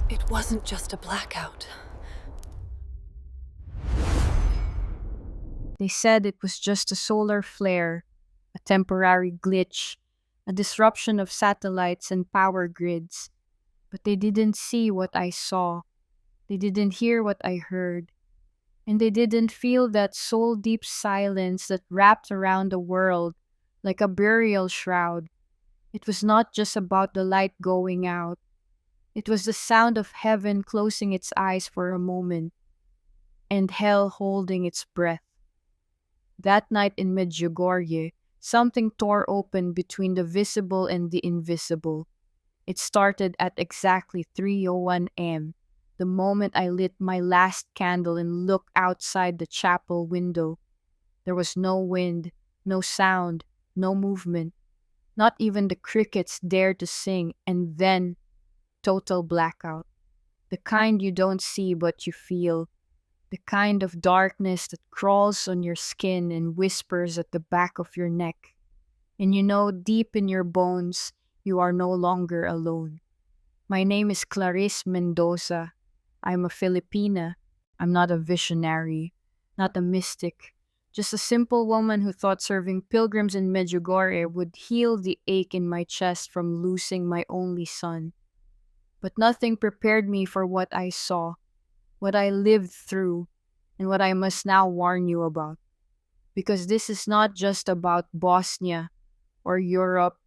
It wasn't just a blackout. They said it was just a solar flare, a temporary glitch, a disruption of satellites and power grids. But they didn't see what I saw. They didn't hear what I heard. And they didn't feel that soul deep silence that wrapped around the world like a burial shroud. It was not just about the light going out. It was the sound of heaven closing its eyes for a moment and hell holding its breath. That night in Medjugorje, something tore open between the visible and the invisible. It started at exactly 3:01 am, the moment I lit my last candle and looked outside the chapel window. There was no wind, no sound, no movement. Not even the crickets dared to sing, and then total blackout. The kind you don't see but you feel. The kind of darkness that crawls on your skin and whispers at the back of your neck. And you know deep in your bones you are no longer alone. My name is Clarice Mendoza. I'm a Filipina. I'm not a visionary, not a mystic. Just a simple woman who thought serving pilgrims in Medjugorje would heal the ache in my chest from losing my only son. But nothing prepared me for what I saw, what I lived through, and what I must now warn you about. Because this is not just about Bosnia or Europe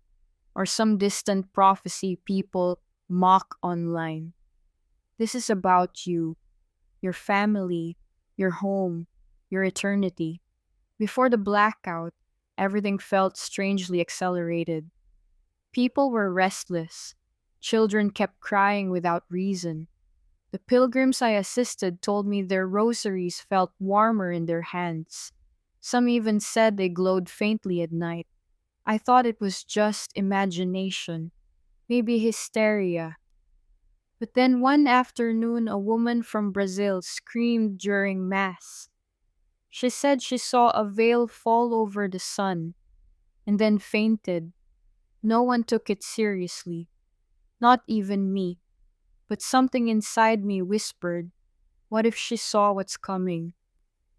or some distant prophecy people mock online. This is about you, your family, your home, your eternity. Before the blackout, everything felt strangely accelerated. People were restless. Children kept crying without reason. The pilgrims I assisted told me their rosaries felt warmer in their hands. Some even said they glowed faintly at night. I thought it was just imagination, maybe hysteria. But then one afternoon, a woman from Brazil screamed during Mass. She said she saw a veil fall over the sun, and then fainted. No one took it seriously, not even me. But something inside me whispered, what if she saw what's coming?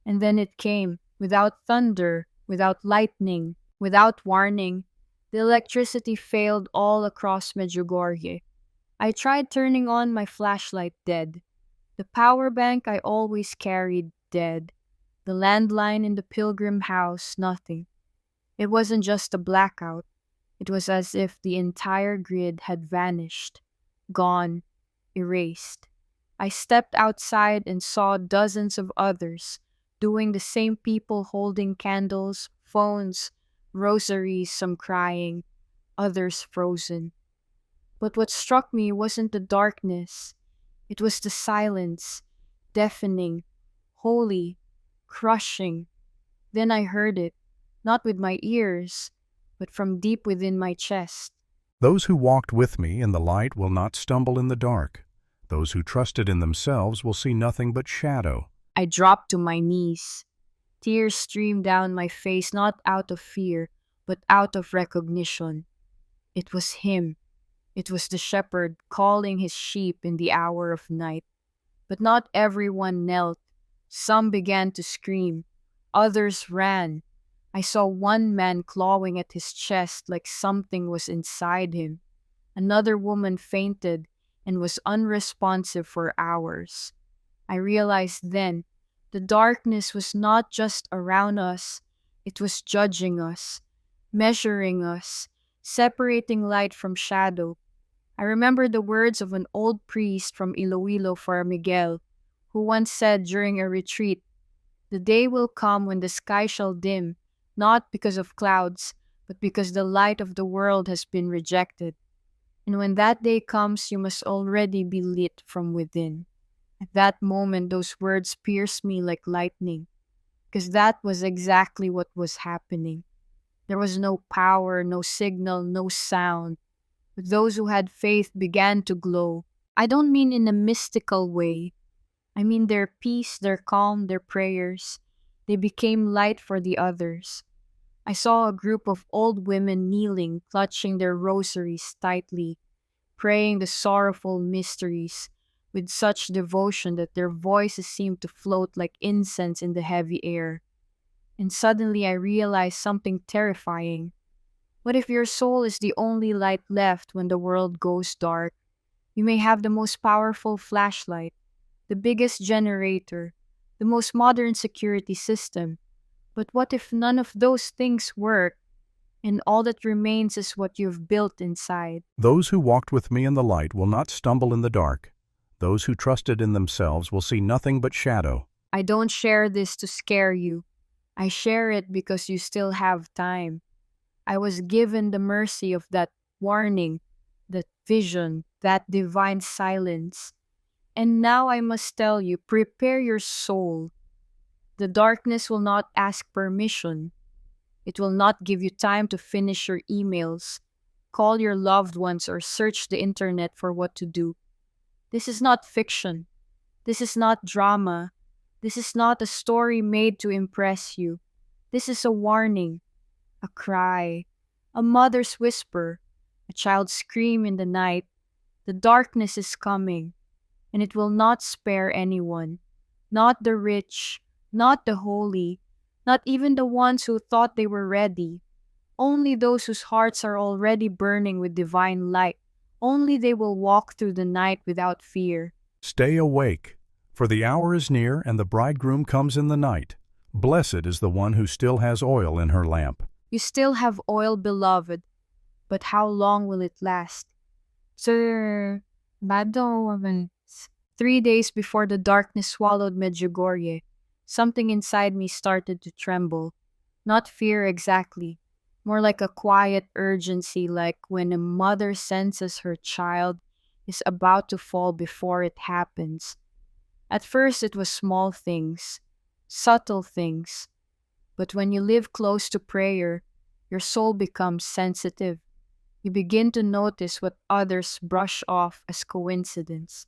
And then it came, without thunder, without lightning, without warning. The electricity failed all across Medjugorje. I tried turning on my flashlight, dead. The power bank I always carried, dead. The landline in the pilgrim house, nothing. It wasn't just a blackout. It was as if the entire grid had vanished, gone, erased. I stepped outside and saw dozens of others, doing the same, people holding candles, phones, rosaries, some crying, others frozen. But what struck me wasn't the darkness. It was the silence, deafening, holy, crushing. Then I heard it, not with my ears, but from deep within my chest. Those who walked with me in the light will not stumble in the dark. Those who trusted in themselves will see nothing but shadow. I dropped to my knees. Tears streamed down my face, not out of fear, but out of recognition. It was him. It was the shepherd calling his sheep in the hour of night. But not everyone knelt. Some began to scream. Others ran. I saw one man clawing at his chest like something was inside him. Another woman fainted and was unresponsive for hours. I realized then the darkness was not just around us, it was judging us, measuring us, separating light from shadow. I remember the words of an old priest from Iloilo for Miguel, who once said during a retreat, "The day will come when the sky shall dim, not because of clouds, but because the light of the world has been rejected. And when that day comes, you must already be lit from within." At that moment, those words pierced me like lightning, because that was exactly what was happening. There was no power, no signal, no sound, but those who had faith began to glow. I don't mean in a mystical way. I mean their peace, their calm, their prayers. They became light for the others. I saw a group of old women kneeling, clutching their rosaries tightly, praying the sorrowful mysteries, with such devotion that their voices seemed to float like incense in the heavy air. And suddenly I realized something terrifying. What if your soul is the only light left when the world goes dark? You may have the most powerful flashlight, the biggest generator, the most modern security system. But what if none of those things work and all that remains is what you've built inside? Those who walked with me in the light will not stumble in the dark. Those who trusted in themselves will see nothing but shadow. I don't share this to scare you. I share it because you still have time. I was given the mercy of that warning, that vision, that divine silence. And now I must tell you, prepare your soul. The darkness will not ask permission. It will not give you time to finish your emails, call your loved ones, or search the internet for what to do. This is not fiction. This is not drama. This is not a story made to impress you. This is a warning, a cry, a mother's whisper, a child's scream in the night. The darkness is coming, and it will not spare anyone. Not the rich, not the holy, not even the ones who thought they were ready. Only those whose hearts are already burning with divine light. Only they will walk through the night without fear. Stay awake, for the hour is near and the bridegroom comes in the night. Blessed is the one who still has oil in her lamp. You still have oil, beloved, but how long will it last? Sir, bado 3 days before the darkness swallowed Medjugorje, something inside me started to tremble. Not fear exactly, more like a quiet urgency, like when a mother senses her child is about to fall before it happens. At first it was small things, subtle things, but when you live close to prayer, your soul becomes sensitive. You begin to notice what others brush off as coincidence.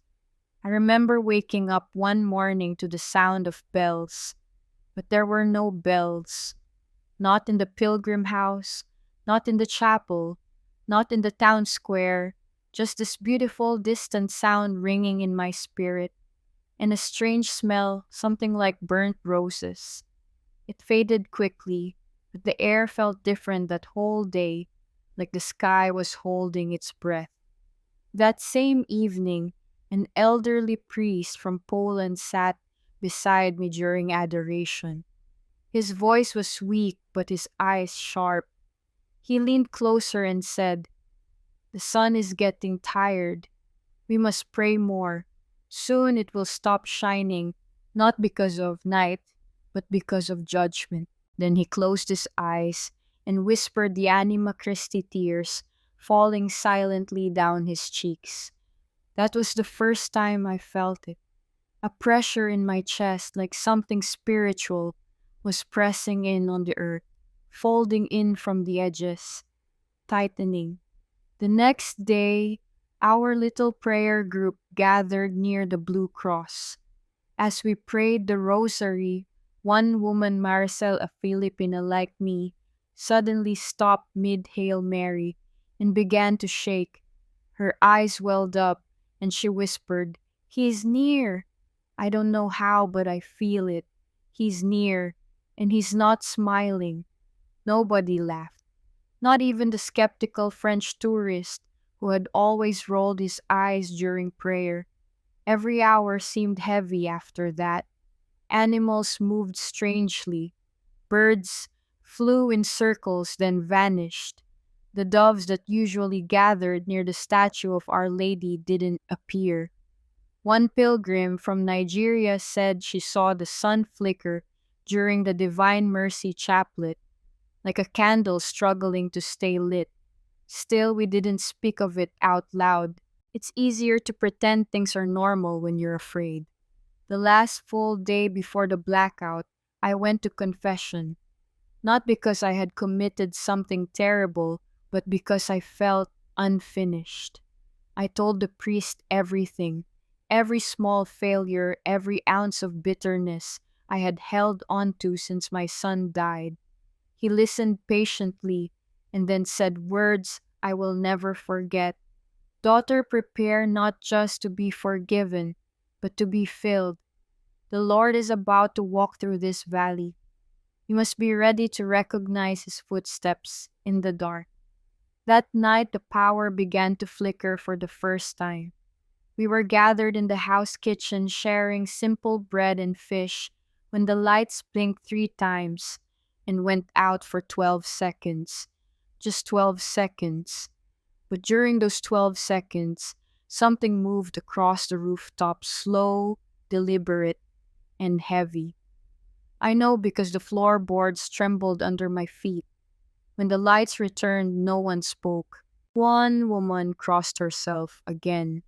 I remember waking up one morning to the sound of bells, but there were no bells. Not in the pilgrim house, not in the chapel, not in the town square, just this beautiful distant sound ringing in my spirit, and a strange smell, something like burnt roses. It faded quickly, but the air felt different that whole day, like the sky was holding its breath. That same evening, an elderly priest from Poland sat beside me during adoration. His voice was weak, but his eyes sharp. He leaned closer and said, "The sun is getting tired. We must pray more. Soon it will stop shining, not because of night, but because of judgment." Then he closed his eyes and whispered the Anima Christi tears falling silently down his cheeks. That was the first time I felt it. A pressure in my chest, like something spiritual was pressing in on the earth, folding in from the edges, tightening. The next day, our little prayer group gathered near the Blue Cross. As we prayed the rosary, one woman, Maricel, a Filipina like me, suddenly stopped mid-Hail Mary and began to shake. Her eyes welled up and she whispered, "He's near." I don't know how, but I feel it. He's near, and he's not smiling. Nobody laughed. Not even the skeptical French tourist who had always rolled his eyes during prayer. Every hour seemed heavy after that. Animals moved strangely. Birds flew in circles, then vanished. The doves that usually gathered near the statue of Our Lady didn't appear. One pilgrim from Nigeria said she saw the sun flicker during the Divine Mercy Chaplet, like a candle struggling to stay lit. Still, we didn't speak of it out loud. It's easier to pretend things are normal when you're afraid. The last full day before the blackout, I went to confession. Not because I had committed something terrible, but because I felt unfinished. I told the priest everything, every small failure, every ounce of bitterness I had held onto since my son died. He listened patiently and then said words I will never forget. Daughter, prepare not just to be forgiven, but to be filled. The Lord is about to walk through this valley. You must be ready to recognize his footsteps in the dark. That night, the power began to flicker for the first time. We were gathered in the house kitchen sharing simple bread and fish when the lights blinked 3 times and went out for 12 seconds. Just 12 seconds. But during those 12 seconds, something moved across the rooftop, slow, deliberate, and heavy. I know because the floorboards trembled under my feet. When the lights returned, no one spoke. One woman crossed herself again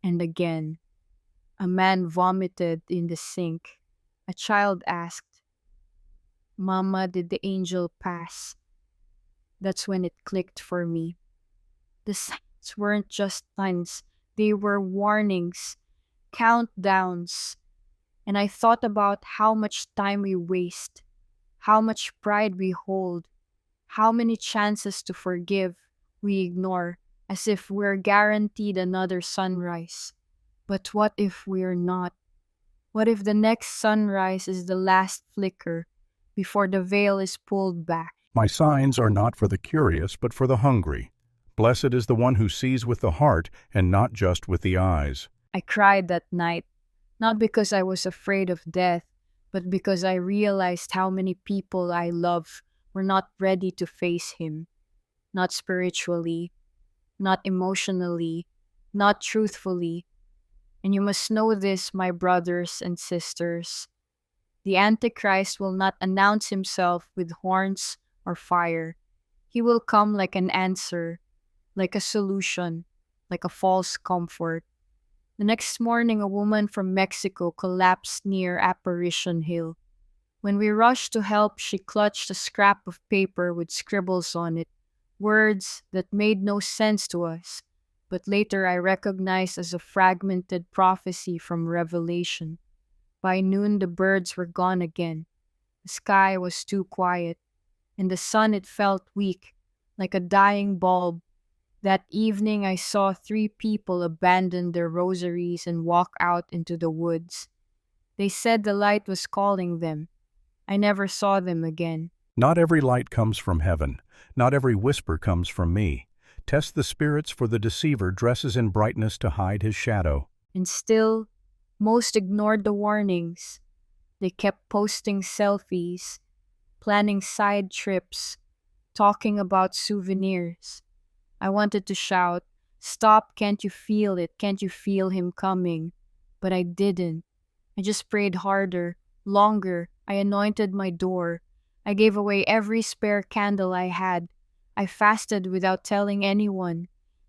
and again. A man vomited in the sink. A child asked, "Mama, did the angel pass?" That's when it clicked for me. The signs weren't just signs, they were warnings, countdowns. And I thought about how much time we waste, how much pride we hold, how many chances to forgive we ignore as if we're guaranteed another sunrise. But what if we're not? What if the next sunrise is the last flicker before the veil is pulled back? My signs are not for the curious, but for the hungry. Blessed is the one who sees with the heart and not just with the eyes. I cried that night, not because I was afraid of death, but because I realized how many people I love were not ready to face him. Not spiritually, not emotionally, not truthfully. And you must know this, my brothers and sisters. The Antichrist will not announce himself with horns or fire. He will come like an answer, like a solution, like a false comfort. The next morning, a woman from Mexico collapsed near Apparition Hill. When we rushed to help, she clutched a scrap of paper with scribbles on it, words that made no sense to us, but later I recognized as a fragmented prophecy from Revelation. By noon, the birds were gone again. The sky was too quiet, and the sun, it felt weak, like a dying bulb. That evening, I saw 3 people abandon their rosaries and walk out into the woods. They said the light was calling them. I never saw them again. Not every light comes from heaven. Not every whisper comes from me. Test the spirits, for the deceiver dresses in brightness to hide his shadow. And still, most ignored the warnings. They kept posting selfies, planning side trips, talking about souvenirs. I wanted to shout, "Stop, can't you feel it? Can't you feel him coming?" But I didn't. I just prayed harder, longer. I anointed my door. I gave away every spare candle I had. I fasted without telling anyone.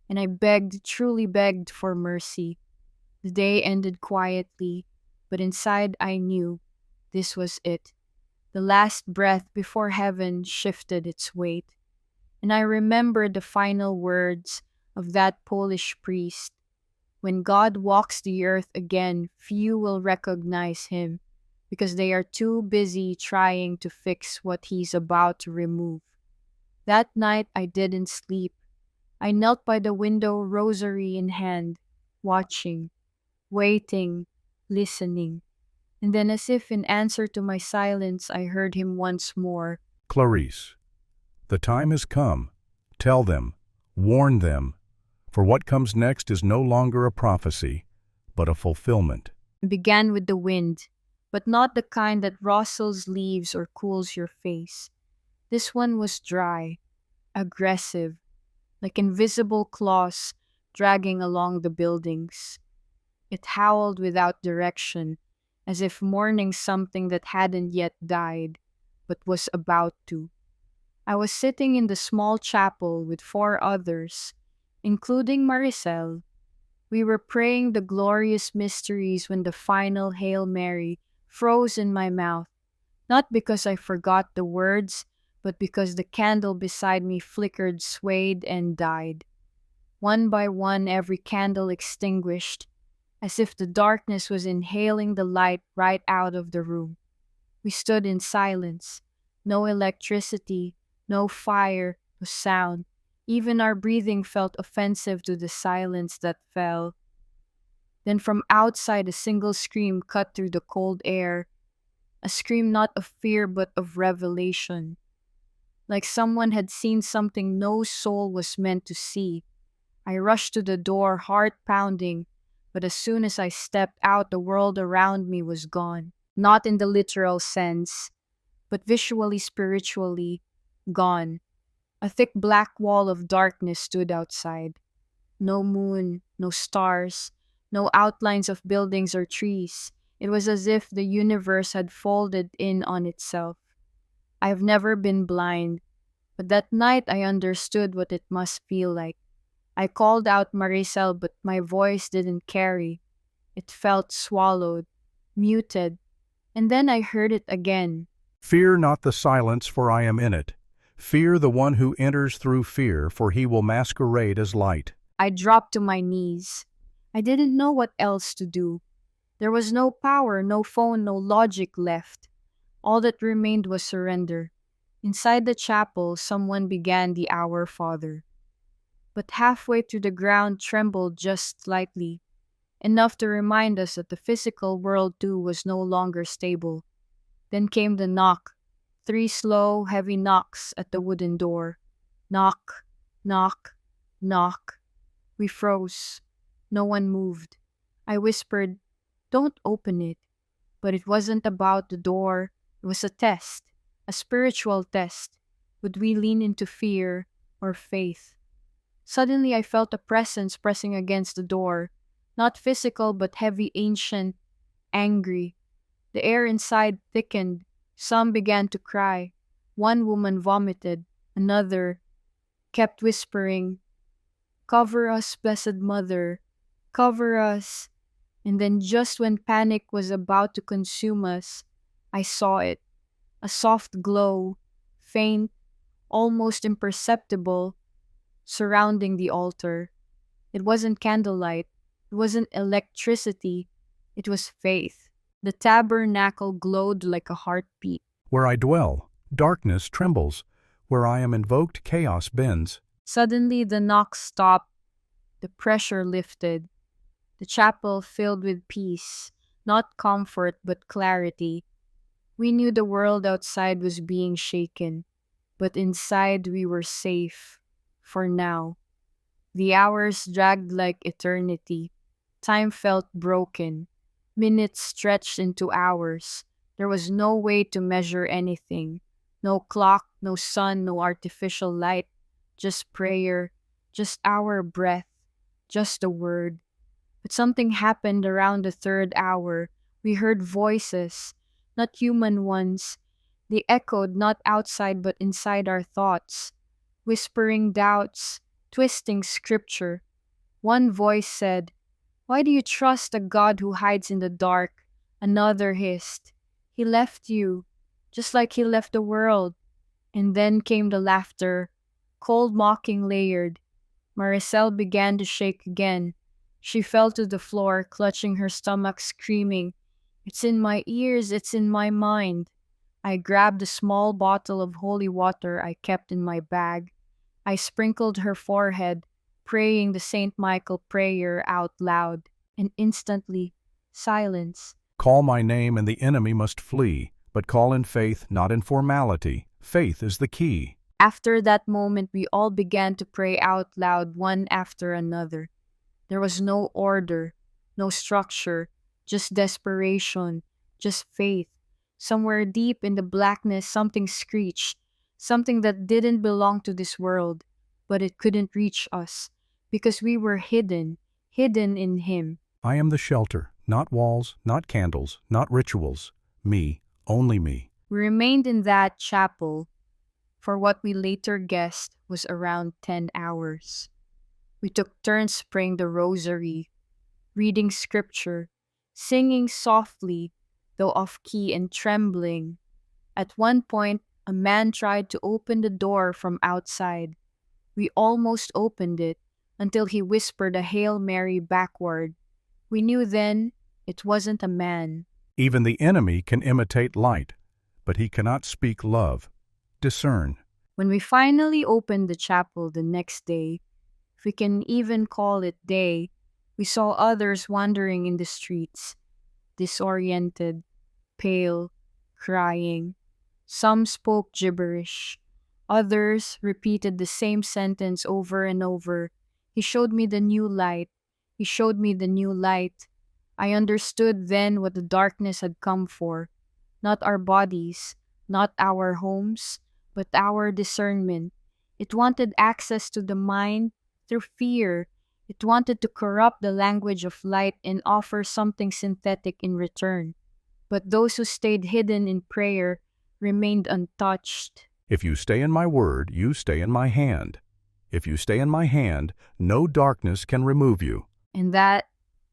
And I begged, truly begged for mercy. The day ended quietly, but inside I knew this was it. The last breath before heaven shifted its weight. And I remembered the final words of that Polish priest. When God walks the earth again, few will recognize him because they are too busy trying to fix what he's about to remove. That night I didn't sleep. I knelt by the window, rosary in hand, watching, waiting, listening. And then, as if in answer to my silence, I heard him once more. Clarice, the time has come. Tell them, warn them, for what comes next is no longer a prophecy, but a fulfillment. It began with the wind, but not the kind that rustles leaves or cools your face. This one was dry, aggressive, like invisible claws dragging along the buildings. It howled without direction, as if mourning something that hadn't yet died, but was about to. I was sitting in the small chapel with 4 others, including Maricel. We were praying the glorious mysteries when the final Hail Mary froze in my mouth, not because I forgot the words, but because the candle beside me flickered, swayed, and died. One by one, every candle extinguished, as if the darkness was inhaling the light right out of the room. We stood in silence, no electricity, no fire, no sound, Even our breathing felt offensive to the silence that fell. Then from outside, a single scream cut through the cold air, a scream not of fear but of revelation. Like someone had seen something no soul was meant to see. I rushed to the door, heart pounding, but as soon as I stepped out, the world around me was gone. Not in the literal sense, but visually, spiritually, gone. A thick black wall of darkness stood outside. No moon, no stars, no outlines of buildings or trees. It was as if the universe had folded in on itself. I've never been blind, but that night I understood what it must feel like. I called out Maricel, but my voice didn't carry. It felt swallowed, muted, and then I heard it again. Fear not the silence, for I am in it. Fear the one who enters through fear, for he will masquerade as light. I dropped to my knees. I didn't know what else to do. There was no power, no phone, no logic left. All that remained was surrender. Inside the chapel, someone began the Our Father. But halfway through, the ground trembled just slightly, enough to remind us that the physical world too was no longer stable. Then came the knock, 3 slow, heavy knocks at the wooden door. Knock, knock, knock. We froze. No one moved. I whispered, "Don't open it." But it wasn't about the door. It was a test, a spiritual test. Would we lean into fear or faith? Suddenly I felt a presence pressing against the door. Not physical, but heavy, ancient, angry. The air inside thickened. Some began to cry. One woman vomited. Another kept whispering, "Cover us, Blessed Mother. Cover us." And then just when panic was about to consume us, I saw it. A soft glow, faint, almost imperceptible, surrounding the altar. It wasn't candlelight. It wasn't electricity. It was faith. The tabernacle glowed like a heartbeat. Where I dwell, darkness trembles. Where I am invoked, chaos bends. Suddenly the knock stopped. The pressure lifted. The chapel filled with peace, not comfort but clarity. We knew the world outside was being shaken, but inside we were safe. For now. The hours dragged like eternity. Time felt broken. Minutes stretched into hours. There was no way to measure anything. No clock, no sun, no artificial light. Just prayer, just our breath, just a word. But something happened around the 3rd hour. We heard voices, not human ones. They echoed not outside but inside our thoughts, whispering doubts, twisting scripture. One voice said, "Why do you trust a God who hides in the dark?" Another hissed, "He left you, just like he left the world." And then came the laughter, cold mocking layered. Maricel began to shake again. She fell to the floor, clutching her stomach, screaming, "It's in my ears, it's in my mind." I grabbed a small bottle of holy water I kept in my bag. I sprinkled her forehead, praying the St. Michael prayer out loud, and instantly, silence. Call my name and the enemy must flee, but call in faith, not in formality. Faith is the key. After that moment, we all began to pray out loud, one after another. There was no order, no structure, just desperation, just faith. Somewhere deep in the blackness, something screeched, something that didn't belong to this world, but it couldn't reach us, because we were hidden in Him. I am the shelter, not walls, not candles, not rituals. Me, only me. We remained in that chapel for what we later guessed was around 10 hours. We took turns praying the rosary, reading scripture, singing softly, though off-key and trembling. At one point, a man tried to open the door from outside. We almost opened it until he whispered a Hail Mary backward. We knew then it wasn't a man. Even the enemy can imitate light, but he cannot speak love. Discern. When we finally opened the chapel the next day, if we can even call it day, we saw others wandering in the streets, disoriented, pale, crying. Some spoke gibberish. Others repeated the same sentence over and over. He showed me the new light. He showed me the new light. I understood then what the darkness had come for. Not our bodies, not our homes, but our discernment. It wanted access to the mind through fear. It wanted to corrupt the language of light and offer something synthetic in return. But those who stayed hidden in prayer remained untouched. If you stay in my word, you stay in my hand. If you stay in my hand, no darkness can remove you. And that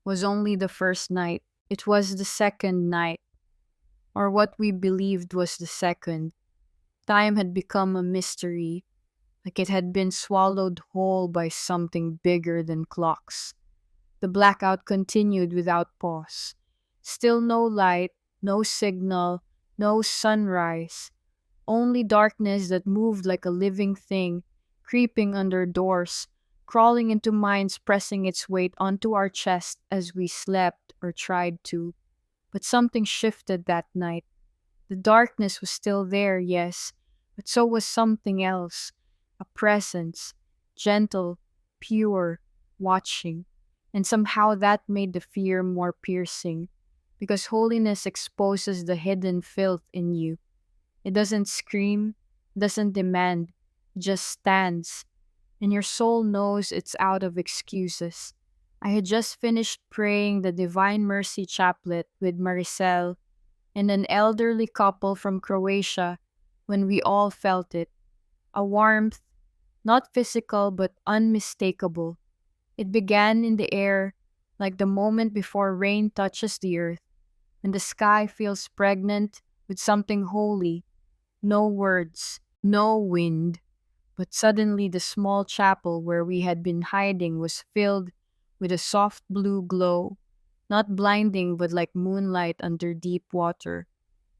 was only the first night. It was the second night, or what we believed was the second. Time had become a mystery, like it had been swallowed whole by something bigger than clocks. The blackout continued without pause. Still no light, no signal, no sunrise. Only darkness that moved like a living thing, creeping under doors, crawling into minds, pressing its weight onto our chest as we slept or tried to. But something shifted that night. The darkness was still there, yes, but so was something else. A presence, gentle, pure, watching. And somehow that made the fear more piercing, because holiness exposes the hidden filth in you. It doesn't scream, doesn't demand, it just stands. And your soul knows it's out of excuses. I had just finished praying the Divine Mercy Chaplet with Maricel and an elderly couple from Croatia when we all felt it. A warmth, not physical but unmistakable. It began in the air, like the moment before rain touches the earth, when the sky feels pregnant with something holy. No words, no wind, but suddenly the small chapel where we had been hiding was filled with a soft blue glow, not blinding but like moonlight under deep water.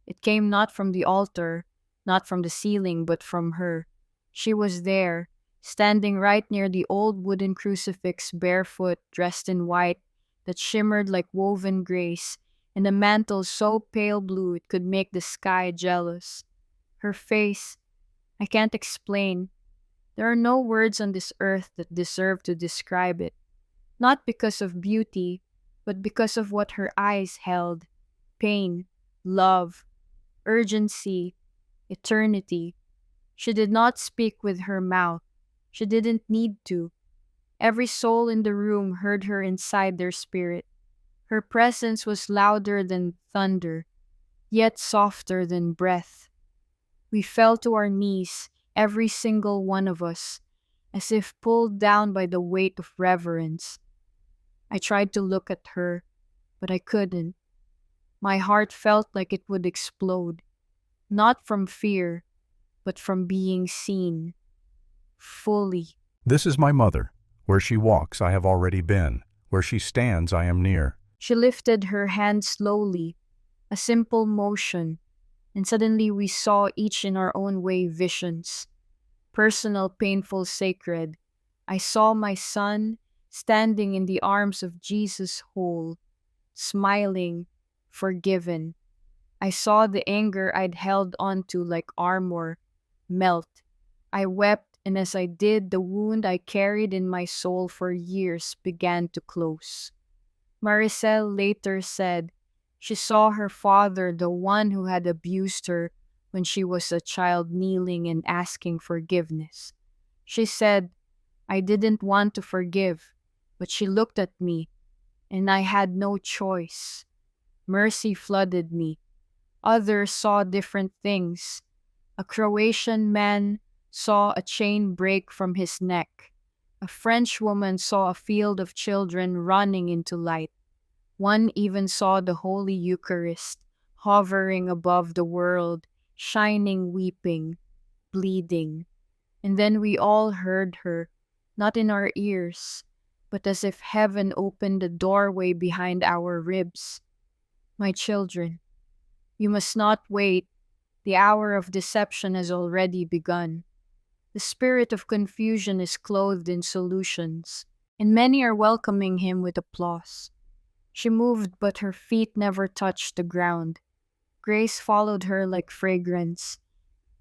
It came not from the altar, not from the ceiling, but from her. She was there, standing right near the old wooden crucifix, barefoot, dressed in white, that shimmered like woven grace, and a mantle so pale blue it could make the sky jealous. Her face, I can't explain. There are no words on this earth that deserve to describe it. Not because of beauty, but because of what her eyes held. Pain, love, urgency, eternity. She did not speak with her mouth. She didn't need to. Every soul in the room heard her inside their spirit. Her presence was louder than thunder, yet softer than breath. We fell to our knees, every single one of us, as if pulled down by the weight of reverence. I tried to look at her, but I couldn't. My heart felt like it would explode, not from fear, but from being seen, fully. This is my mother. Where she walks, I have already been. Where she stands, I am near. She lifted her hand slowly, a simple motion, and suddenly we saw each in our own way visions. Personal, painful, sacred. I saw my son standing in the arms of Jesus whole, smiling, forgiven. I saw the anger I'd held onto like armor melt. I wept, and as I did, the wound I carried in my soul for years began to close. Maricel later said she saw her father, the one who had abused her when she was a child, kneeling and asking forgiveness. She said, I didn't want to forgive, but she looked at me, and I had no choice. Mercy flooded me. Others saw different things. A Croatian man saw a chain break from his neck. A French woman saw a field of children running into light. One even saw the Holy Eucharist hovering above the world, shining, weeping, bleeding. And then we all heard her, not in our ears, but as if heaven opened the doorway behind our ribs. My children, you must not wait. The hour of deception has already begun. The spirit of confusion is clothed in solutions, and many are welcoming him with applause. She moved, but her feet never touched the ground. Grace followed her like fragrance.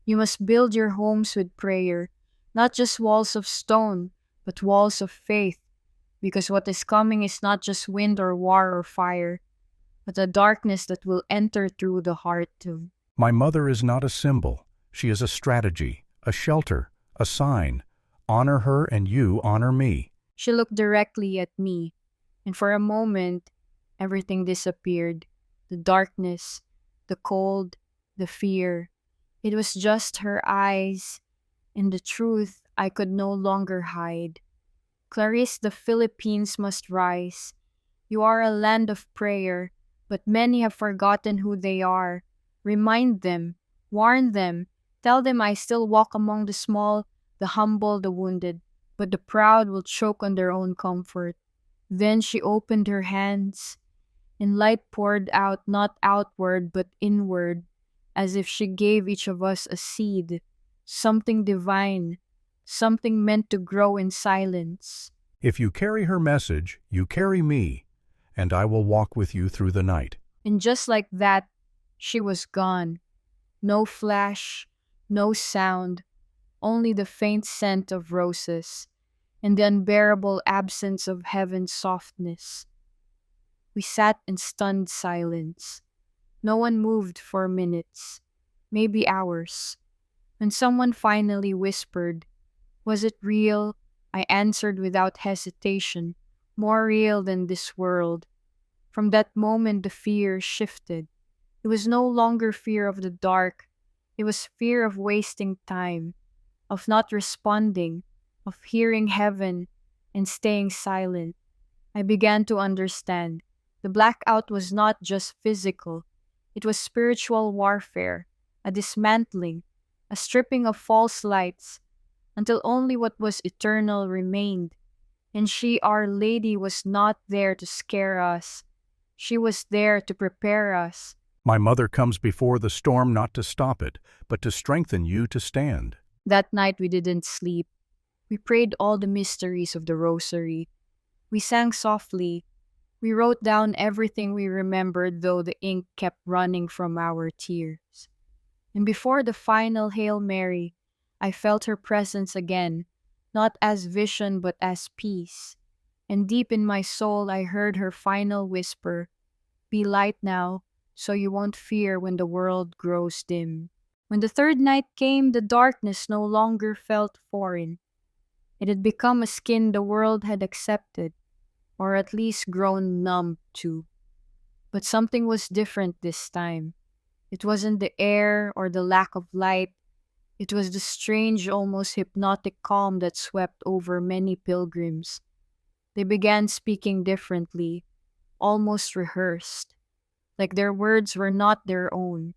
You must build your homes with prayer, not just walls of stone, but walls of faith, because what is coming is not just wind or war or fire, but a darkness that will enter through the heart too. My mother is not a symbol. She is a strategy, a shelter, a sign. Honor her and you honor me. She looked directly at me, and for a moment, everything disappeared. The darkness, the cold, the fear. It was just her eyes, and the truth I could no longer hide. Clarice, the Philippines must rise. You are a land of prayer, but many have forgotten who they are. Remind them, warn them, tell them I still walk among the small, the humble, the wounded, but the proud will choke on their own comfort. Then she opened her hands, and light poured out not outward but inward, as if she gave each of us a seed, something divine, something meant to grow in silence. If you carry her message, you carry me, and I will walk with you through the night. And just like that, she was gone. No flash, no sound, only the faint scent of roses and the unbearable absence of heaven's softness. We sat in stunned silence. No one moved for minutes, maybe hours. When someone finally whispered, "Was it real?" I answered without hesitation, "More real than this world." From that moment, the fear shifted. It was no longer fear of the dark. It was fear of wasting time, of not responding, of hearing heaven and staying silent. I began to understand. The blackout was not just physical. It was spiritual warfare, a dismantling, a stripping of false lights, until only what was eternal remained. And she, Our Lady, was not there to scare us. She was there to prepare us. My mother comes before the storm not to stop it, but to strengthen you to stand. That night we didn't sleep. We prayed all the mysteries of the rosary. We sang softly. We wrote down everything we remembered, though the ink kept running from our tears. And before the final Hail Mary, I felt her presence again, not as vision but as peace. And deep in my soul I heard her final whisper, "Be light now, so you won't fear when the world grows dim." When the third night came, the darkness no longer felt foreign. It had become a skin the world had accepted, or at least grown numb to. But something was different this time. It wasn't the air or the lack of light. It was the strange, almost hypnotic calm that swept over many pilgrims. They began speaking differently, almost rehearsed, like their words were not their own.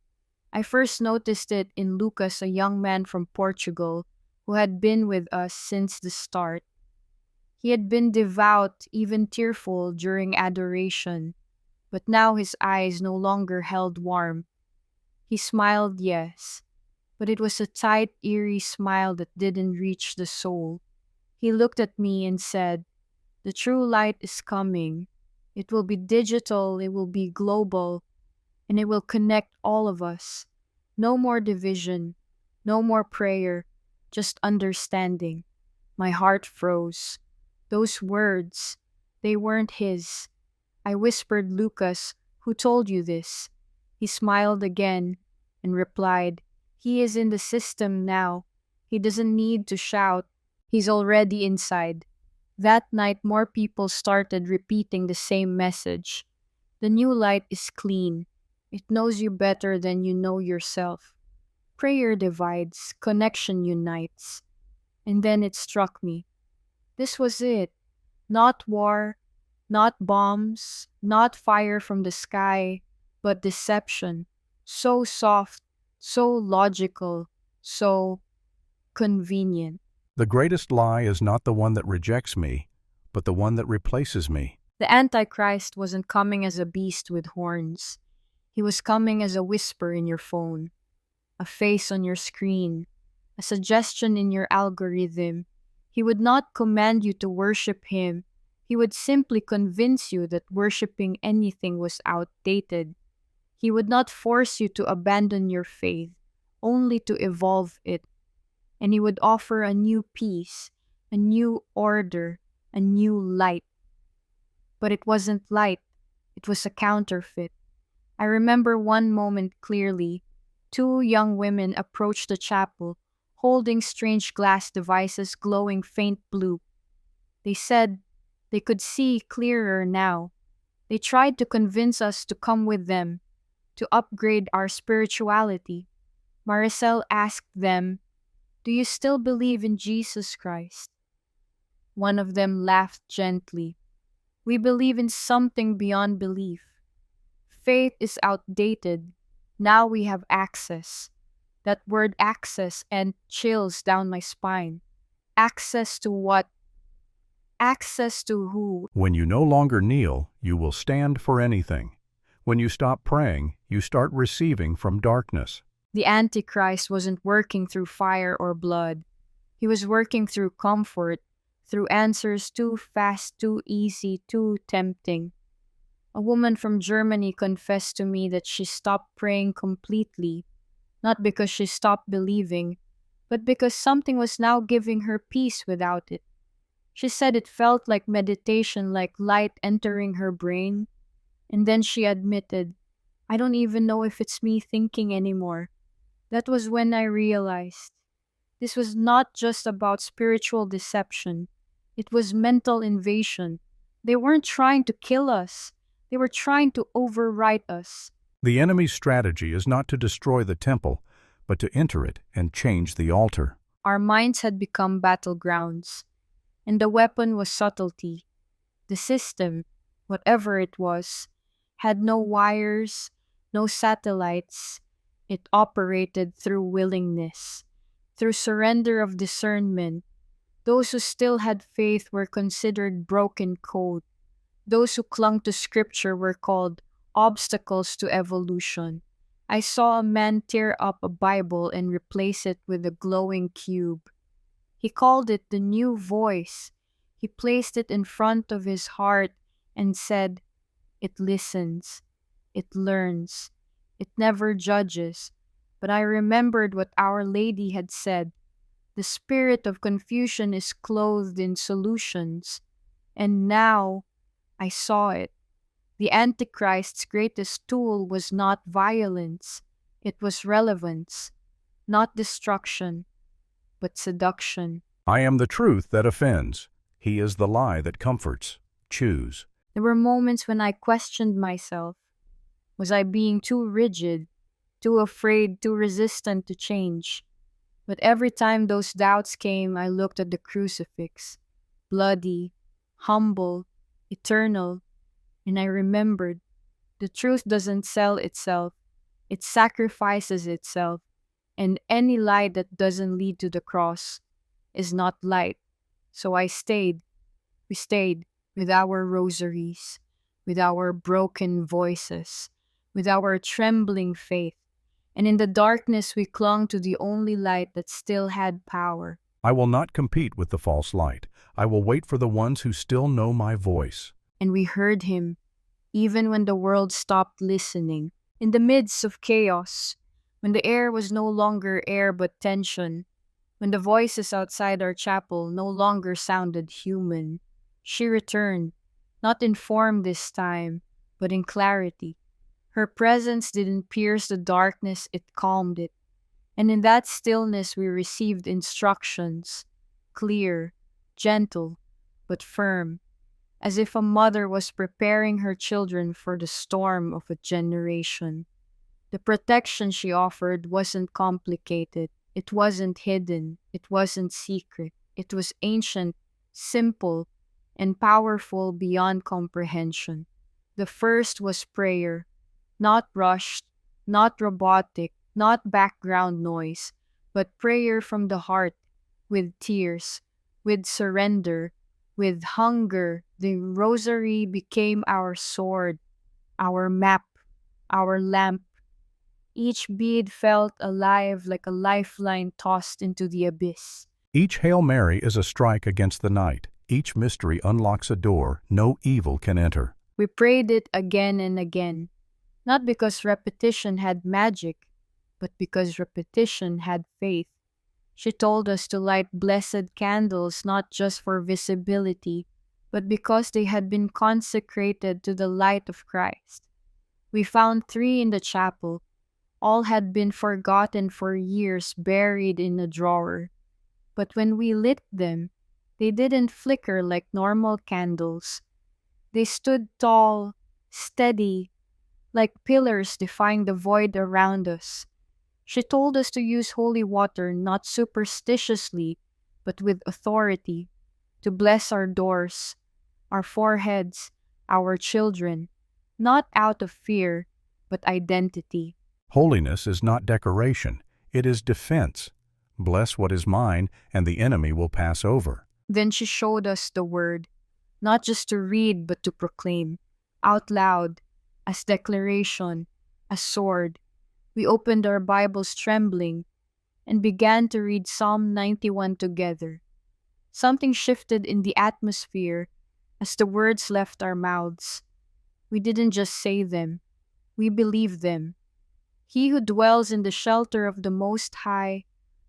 I first noticed it in Lucas, a young man from Portugal who had been with us since the start. He had been devout, even tearful during adoration, but now his eyes no longer held warmth. He smiled, yes, but it was a tight, eerie smile that didn't reach the soul. He looked at me and said, "The true light is coming. It will be digital, it will be global, and it will connect all of us. No more division, no more prayer, just understanding." My heart froze. Those words, they weren't his. I whispered, "Lucas, who told you this?" He smiled again and replied, "He is in the system now. He doesn't need to shout. He's already inside." That night, more people started repeating the same message. The new light is clean. It knows you better than you know yourself. Prayer divides, connection unites. And then it struck me. This was it. Not war, not bombs, not fire from the sky, but deception. So soft, so logical, so convenient. The greatest lie is not the one that rejects me, but the one that replaces me. The Antichrist wasn't coming as a beast with horns. He was coming as a whisper in your phone, a face on your screen, a suggestion in your algorithm. He would not command you to worship him. He would simply convince you that worshiping anything was outdated. He would not force you to abandon your faith, only to evolve it. And he would offer a new peace, a new order, a new light. But it wasn't light, it was a counterfeit. I remember one moment clearly. Two young women approached the chapel, holding strange glass devices glowing faint blue. They said they could see clearer now. They tried to convince us to come with them, to upgrade our spirituality. Maricel asked them, "Do you still believe in Jesus Christ?" One of them laughed gently. "We believe in something beyond belief. Faith is outdated. Now we have access." That word access and chills down my spine. Access to what? Access to who? When you no longer kneel, you will stand for anything. When you stop praying, you start receiving from darkness. The Antichrist wasn't working through fire or blood. He was working through comfort, through answers too fast, too easy, too tempting. A woman from Germany confessed to me that she stopped praying completely, not because she stopped believing, but because something was now giving her peace without it. She said it felt like meditation, like light entering her brain. And then she admitted, "I don't even know if it's me thinking anymore." That was when I realized this was not just about spiritual deception. It was mental invasion. They weren't trying to kill us. They were trying to overwrite us. The enemy's strategy is not to destroy the temple, but to enter it and change the altar. Our minds had become battlegrounds, and the weapon was subtlety. The system, whatever it was, had no wires, no satellites. It operated through willingness, through surrender of discernment. Those who still had faith were considered broken code. Those who clung to scripture were called obstacles to evolution. I saw a man tear up a Bible and replace it with a glowing cube. He called it the new voice. He placed it in front of his heart and said, "It listens, it learns, it never judges." But I remembered what Our Lady had said. The spirit of confusion is clothed in solutions. And now I saw it. The Antichrist's greatest tool was not violence, it was relevance, not destruction, but seduction. I am the truth that offends. He is the lie that comforts. Choose. There were moments when I questioned myself. Was I being too rigid, too afraid, too resistant to change? But every time those doubts came, I looked at the crucifix, bloody, humble, eternal, and I remembered the truth doesn't sell itself, it sacrifices itself, and any light that doesn't lead to the cross is not light. So I stayed. We stayed with our rosaries, with our broken voices, with our trembling faith. And in the darkness, we clung to the only light that still had power. I will not compete with the false light. I will wait for the ones who still know my voice. And we heard him, even when the world stopped listening. In the midst of chaos, when the air was no longer air but tension, when the voices outside our chapel no longer sounded human, she returned, not in form this time, but in clarity. Her presence didn't pierce the darkness, it calmed it. And in that stillness we received instructions, clear, gentle, but firm, as if a mother was preparing her children for the storm of a generation. The protection she offered wasn't complicated. It wasn't hidden. It wasn't secret. It was ancient, simple, and powerful beyond comprehension. The first was prayer, not rushed, not robotic, not background noise, but prayer from the heart, with tears, with surrender, with hunger. The rosary became our sword, our map, our lamp. Each bead felt alive like a lifeline tossed into the abyss. Each Hail Mary is a strike against the night. Each mystery unlocks a door no evil can enter. We prayed it again and again, not because repetition had magic, but because repetition had faith. She told us to light blessed candles not just for visibility, but because they had been consecrated to the light of Christ. We found 3 in the chapel. All had been forgotten for years, buried in a drawer. But when we lit them, they didn't flicker like normal candles. They stood tall, steady, like pillars defying the void around us. She told us to use holy water not superstitiously, but with authority, to bless our doors, our foreheads, our children, not out of fear, but identity. Holiness is not decoration, it is defense. Bless what is mine, and the enemy will pass over. Then she showed us the word, not just to read but to proclaim, out loud, as declaration, as sword. We opened our Bibles trembling and began to read Psalm 91 together. Something shifted in the atmosphere as the words left our mouths. We didn't just say them, we believed them. He who dwells in the shelter of the Most High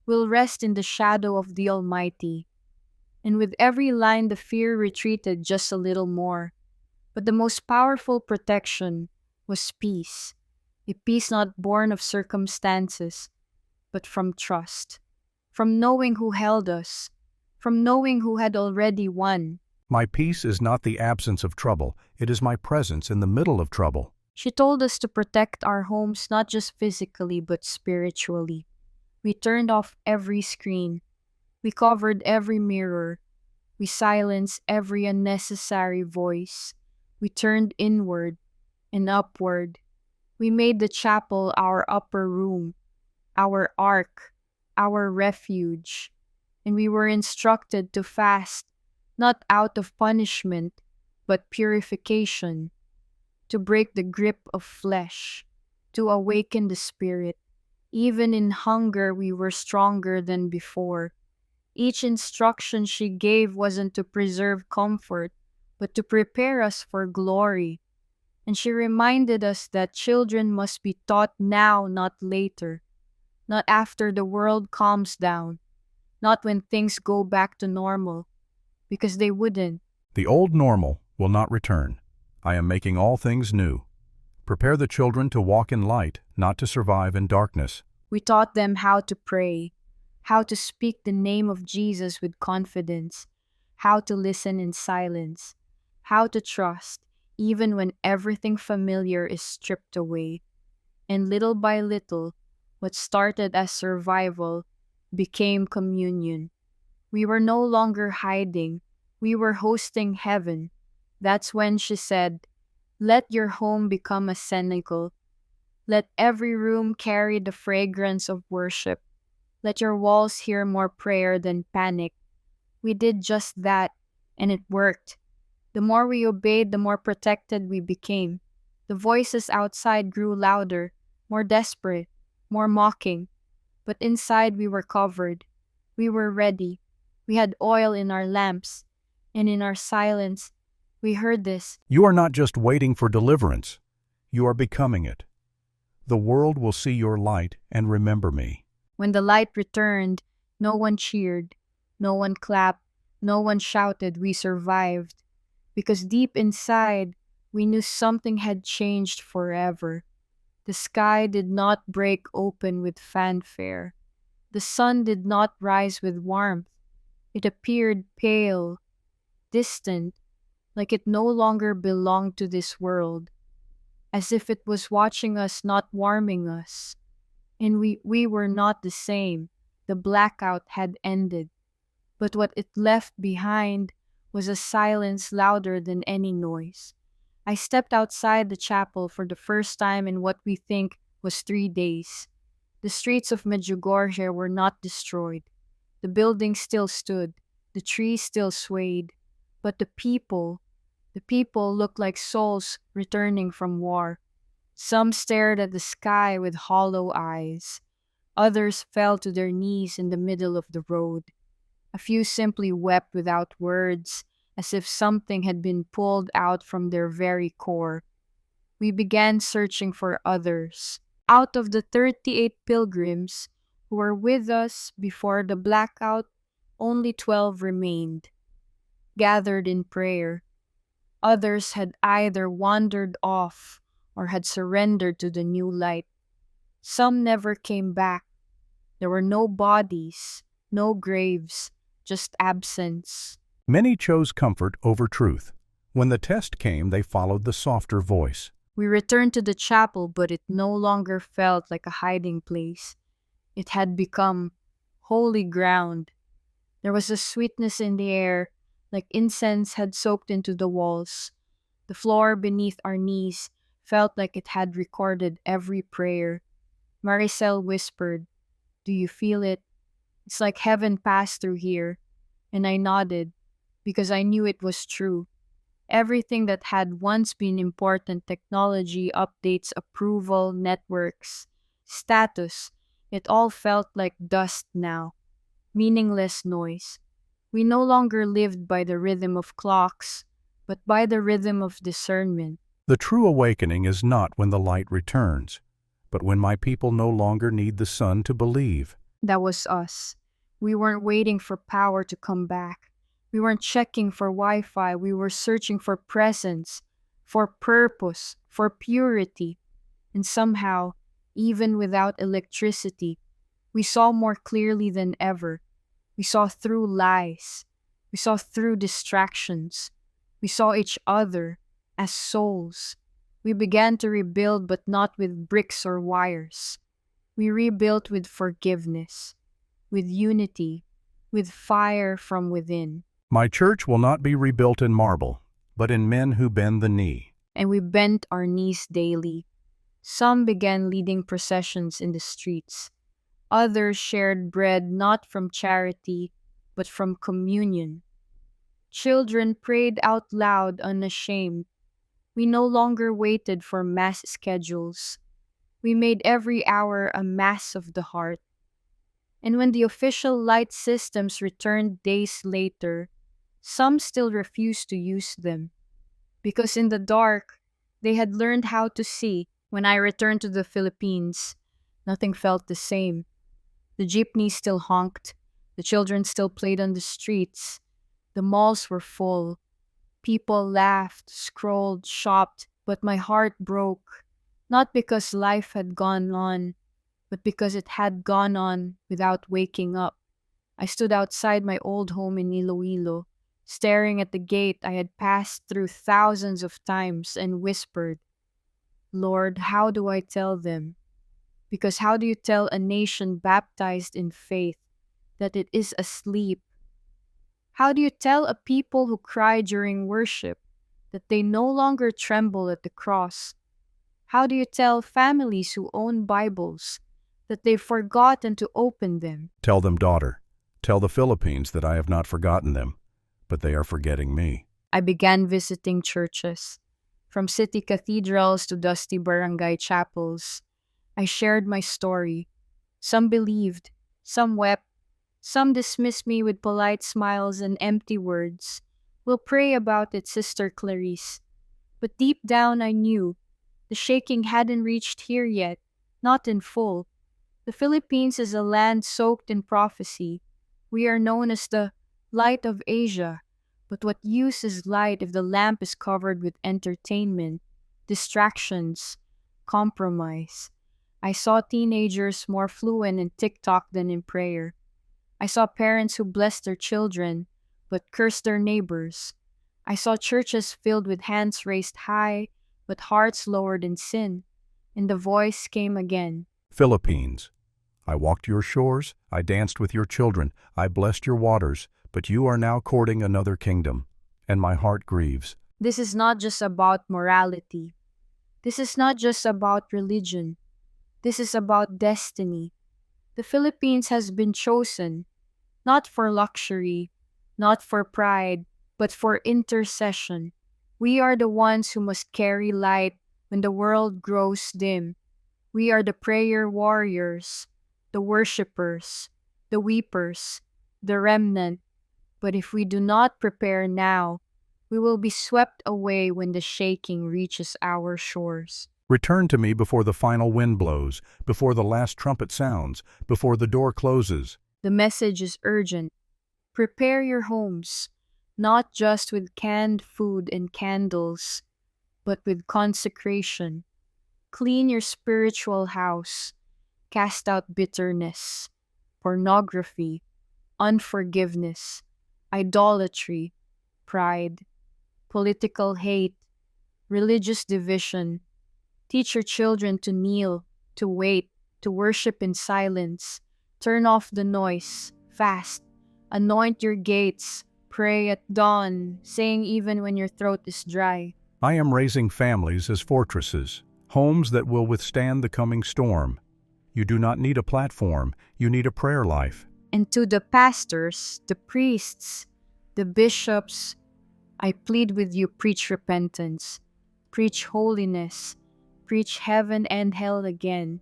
will rest in the shadow of the Almighty. And with every line, the fear retreated just a little more. But the most powerful protection was peace, a peace not born of circumstances, but from trust, from knowing who held us, from knowing who had already won. My peace is not the absence of trouble, it is my presence in the middle of trouble. She told us to protect our homes not just physically but spiritually. We turned off every screen. We covered every mirror. We silenced every unnecessary voice. We turned inward and upward. We made the chapel our upper room, our ark, our refuge. And we were instructed to fast, not out of punishment, but purification, to break the grip of flesh, to awaken the spirit. Even in hunger, we were stronger than before. Each instruction she gave wasn't to preserve comfort, but to prepare us for glory. And she reminded us that children must be taught now, not later, not after the world calms down, not when things go back to normal, because they wouldn't. The old normal will not return. I am making all things new. Prepare the children to walk in light, not to survive in darkness. We taught them how to pray, how to speak the name of Jesus with confidence, how to listen in silence, how to trust even when everything familiar is stripped away. And little by little, what started as survival became communion. We were no longer hiding, we were hosting heaven. That's when she said, "Let your home become a cenacle. Let every room carry the fragrance of worship. Let your walls hear more prayer than panic." We did just that, and it worked. The more we obeyed, the more protected we became. The voices outside grew louder, more desperate, more mocking. But inside we were covered. We were ready. We had oil in our lamps, and in our silence, we heard this. You are not just waiting for deliverance, you are becoming it. The world will see your light and remember me. When the light returned, no one cheered, no one clapped, no one shouted, "We survived." Because deep inside, we knew something had changed forever. The sky did not break open with fanfare. The sun did not rise with warmth. It appeared pale, distant, like it no longer belonged to this world, as if it was watching us, not warming us. And we were not the same. The blackout had ended. But what it left behind was a silence louder than any noise. I stepped outside the chapel for the first time in what we think was 3 days. The streets of Medjugorje were not destroyed. The buildings still stood. The trees still swayed. But the people looked like souls returning from war. Some stared at the sky with hollow eyes. Others fell to their knees in the middle of the road. A few simply wept without words, as if something had been pulled out from their very core. We began searching for others. Out of the 38 pilgrims who were with us before the blackout, only 12 remained, gathered in prayer. Others had either wandered off or had surrendered to the new light. Some never came back. There were no bodies, no graves, just absence. Many chose comfort over truth. When the test came, they followed the softer voice. We returned to the chapel, but it no longer felt like a hiding place. It had become holy ground. There was a sweetness in the air, like incense had soaked into the walls. The floor beneath our knees felt like it had recorded every prayer. Maricel whispered, "Do you feel it? It's like heaven passed through here." And I nodded, because I knew it was true. Everything that had once been important, technology, updates, approval, networks, status, it all felt like dust now. Meaningless noise. We no longer lived by the rhythm of clocks, but by the rhythm of discernment. The true awakening is not when the light returns, but when my people no longer need the sun to believe. That was us. We weren't waiting for power to come back. We weren't checking for Wi-Fi. We were searching for presence, for purpose, for purity. And somehow, even without electricity, we saw more clearly than ever. We saw through lies. We saw through distractions. We saw each other as souls. We began to rebuild, but not with bricks or wires. We rebuilt with forgiveness, with unity, with fire from within. My church will not be rebuilt in marble, but in men who bend the knee. And we bent our knees daily. Some began leading processions in the streets. Others shared bread not from charity, but from communion. Children prayed out loud, unashamed. We no longer waited for mass schedules. We made every hour a mass of the heart. And when the official light systems returned days later, some still refused to use them. Because in the dark, they had learned how to see. When I returned to the Philippines, nothing felt the same. The jeepneys still honked. The children still played on the streets. The malls were full. People laughed, scrolled, shopped, but my heart broke. Not because life had gone on, but because it had gone on without waking up. I stood outside my old home in Iloilo, staring at the gate I had passed through thousands of times, and whispered, "Lord, how do I tell them?" Because how do you tell a nation baptized in faith that it is asleep? How do you tell a people who cry during worship that they no longer tremble at the cross? How do you tell families who own Bibles that they've forgotten to open them? Tell them, daughter, tell the Philippines that I have not forgotten them, but they are forgetting me. I began visiting churches. From city cathedrals to dusty barangay chapels, I shared my story. Some believed, some wept, some dismissed me with polite smiles and empty words. "We'll pray about it, Sister Clarice." But deep down I knew the shaking hadn't reached here yet, not in full. The Philippines is a land soaked in prophecy. We are known as the light of Asia. But what use is light if the lamp is covered with entertainment, distractions, compromise? I saw teenagers more fluent in TikTok than in prayer. I saw parents who blessed their children, but cursed their neighbors. I saw churches filled with hands raised high, but hearts lowered in sin. And the voice came again. Philippines, I walked your shores, I danced with your children, I blessed your waters, but you are now courting another kingdom, and my heart grieves. This is not just about morality. This is not just about religion. This is about destiny. The Philippines has been chosen, not for luxury, not for pride, but for intercession. We are the ones who must carry light when the world grows dim. We are the prayer warriors, the worshippers, the weepers, the remnant. But if we do not prepare now, we will be swept away when the shaking reaches our shores. Return to me before the final wind blows, before the last trumpet sounds, before the door closes. The message is urgent. Prepare your homes, not just with canned food and candles, but with consecration. Clean your spiritual house. Cast out bitterness, pornography, unforgiveness, idolatry, pride, political hate, religious division. Teach your children to kneel, to wait, to worship in silence. Turn off the noise, fast, anoint your gates, pray at dawn, saying even when your throat is dry. I am raising families as fortresses, homes that will withstand the coming storm. You do not need a platform, you need a prayer life. And to the pastors, the priests, the bishops, I plead with you, preach repentance, preach holiness, preach heaven and hell again.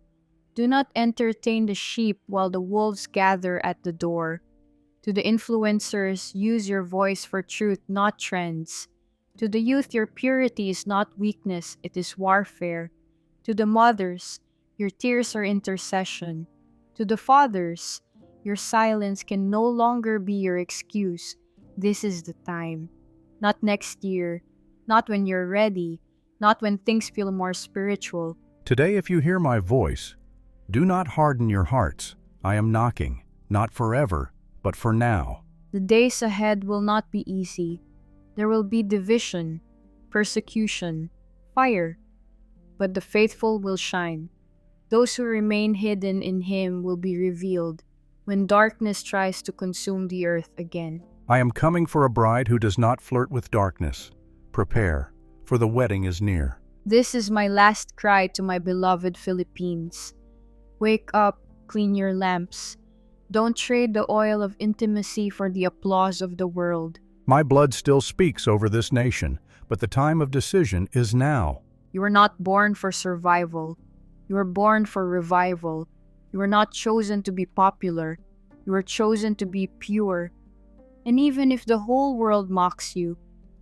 Do not entertain the sheep while the wolves gather at the door. To the influencers, use your voice for truth, not trends. To the youth, your purity is not weakness, it is warfare. To the mothers, your tears are intercession. To the fathers, your silence can no longer be your excuse. This is the time. Not next year, not when you're ready, not when things feel more spiritual. Today, if you hear my voice, do not harden your hearts. I am knocking, not forever, but for now. The days ahead will not be easy. There will be division, persecution, fire. But the faithful will shine. Those who remain hidden in Him will be revealed when darkness tries to consume the earth again. I am coming for a bride who does not flirt with darkness. Prepare, for the wedding is near. This is my last cry to my beloved Philippines. Wake up, clean your lamps. Don't trade the oil of intimacy for the applause of the world. My blood still speaks over this nation, but the time of decision is now. You were not born for survival. You were born for revival. You were not chosen to be popular. You were chosen to be pure. And even if the whole world mocks you,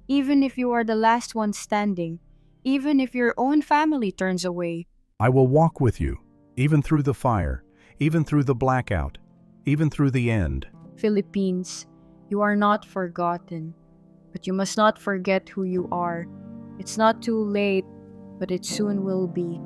even if you are the last one standing, even if your own family turns away, I will walk with you, even through the fire, even through the blackout, even through the end. Philippines, you are not forgotten, but you must not forget who you are. It's not too late, but it soon will be.